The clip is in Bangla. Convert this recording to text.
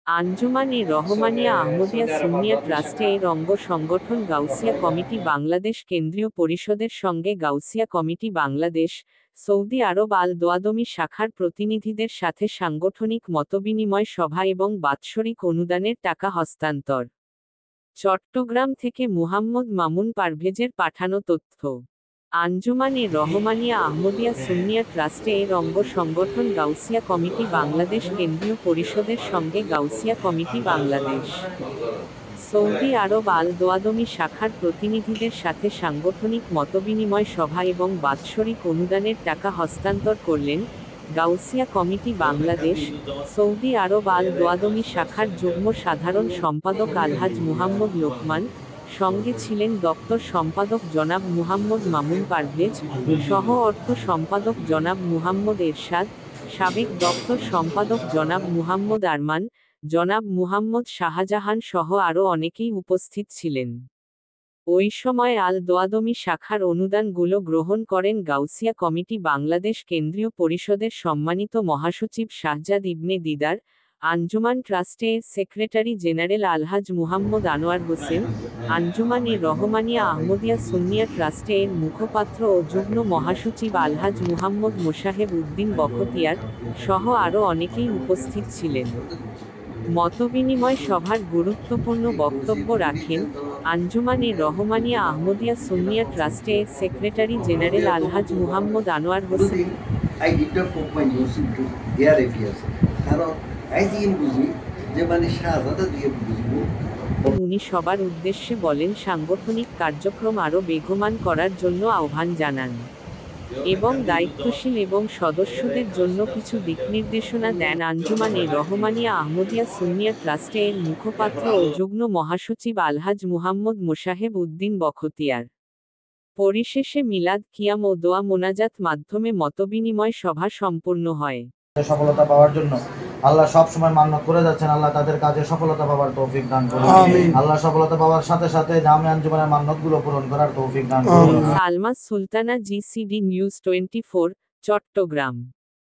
আঞ্জুমান-ই রহমানিয়া আহমদিয়া সুন্নিয়া ট্রাস্টে এর অঙ্গ সংগঠন গাউসিয়া কমিটি বাংলাদেশ কেন্দ্রীয় পরিষদের সঙ্গে গাউসিয়া কমিটি বাংলাদেশ, সৌদি আরব আল দোয়াদমি শাখার প্রতিনিধিদের সাথে সাংগঠনিক মতবিনিময় সভা এবং বাৎসরিক অনুদানের টাকা হস্তান্তর। চট্টগ্রাম থেকে মুহাম্মদ মামুন পারভেজের পাঠানো তথ্য। আঞ্জুমান-ই রহমানিয়া আহমদিয়া সুন্নিয়া ট্রাস্টে এর অঙ্গ সংগঠন গাউসিয়া কমিটি বাংলাদেশ কেন্দ্রীয় পরিষদের সঙ্গে গাউসিয়া কমিটি বাংলাদেশ, সৌদি আরব আল দোয়াদমি শাখার প্রতিনিধিদের সাথে সাংগঠনিক মতবিনিময় সভা এবং বাৎসরিক অনুদানের টাকা হস্তান্তর করলেন গাউসিয়া কমিটি বাংলাদেশ, সৌদি আরব আল দোয়াদমি শাখার যুগ্ম সাধারণ সম্পাদক আলহাজ মুহাম্মদ লোকমান, সঙ্গে ছিলেন দপ্তর সম্পাদক জনাব মুহাম্মদ মামুন পারভেজ, সহ অর্থ সম্পাদক জনাব মুহাম্মদ এরশাদ, সাবেক দপ্তর সম্পাদক জনাব মুহাম্মদ আরমান, জনাব মুহাম্মদ শাহজাহান সহ আরও অনেকেই উপস্থিত ছিলেন। ওই সময় আল দোয়াদমি শাখার অনুদানগুলো গ্রহণ করেন গাউসিয়া কমিটি বাংলাদেশ কেন্দ্রীয় পরিষদের সম্মানিত মহাসচিব শাহজাদ ইবনে দিদার, আঞ্জুমান ট্রাস্টে এর সেক্রেটারি জেনারেল আলহাজ মুহাম্মদ আনোয়ার হোসেন, আঞ্জুমান-ই রহমানিয়া আহমদিয়া সুন্নিয়া ট্রাস্টে এর মুখপাত্র ও যুগ্ম মহাসচিব আলহাজ মুহাম্মদ মোশাহেব উদ্দিন বখতিয়ার, সহ আরও অনেকেই উপস্থিত ছিলেন। মতবিনিময় সভার গুরুত্বপূর্ণ বক্তব্য রাখেন আঞ্জুমান-ই রহমানিয়া আহমদিয়া সুন্নিয়া ট্রাস্টে এর সেক্রেটারি জেনারেল আলহাজ মুহাম্মদ আনোয়ার হোসেন। উনি সবার উদ্দেশ্যে বলেন সাংগঠনিক কার্যক্রম আরও বেগবান করার জন্য আহ্বান জানান এবং দায়িত্বশীল এবং সদস্যদের জন্য কিছু দিকনির্দেশনা দেন। আঞ্জুমান-ই রহমানিয়া আহমদিয়া সুন্নিয়া ট্রাস্টে এর মুখপাত্র ও যুগ্ম মহাসচিব আলহাজ মুহাম্মদ মোশাহেব উদ্দিন বখতিয়ার। পরিশেষে মিলাদ কিয়াম ও দোয়া মোনাজাত মাধ্যমে মতবিনিময় সভা সম্পূর্ণ হয়। সফলতা পাওয়ার জন্য আল্লাহ সব সময় মান্নত করে যাচ্ছেন, আল্লাহ তাদের কাজে সফলতা পাওয়ার তৌফিক দান করুন। আল্লাহ সফলতা পাওয়ার সাথে সাথে জামে আঞ্জুমানের মান্নতগুলো পূরণ করার তৌফিক দান করুন। Salma Sultana, GCD news 24, Chittagong.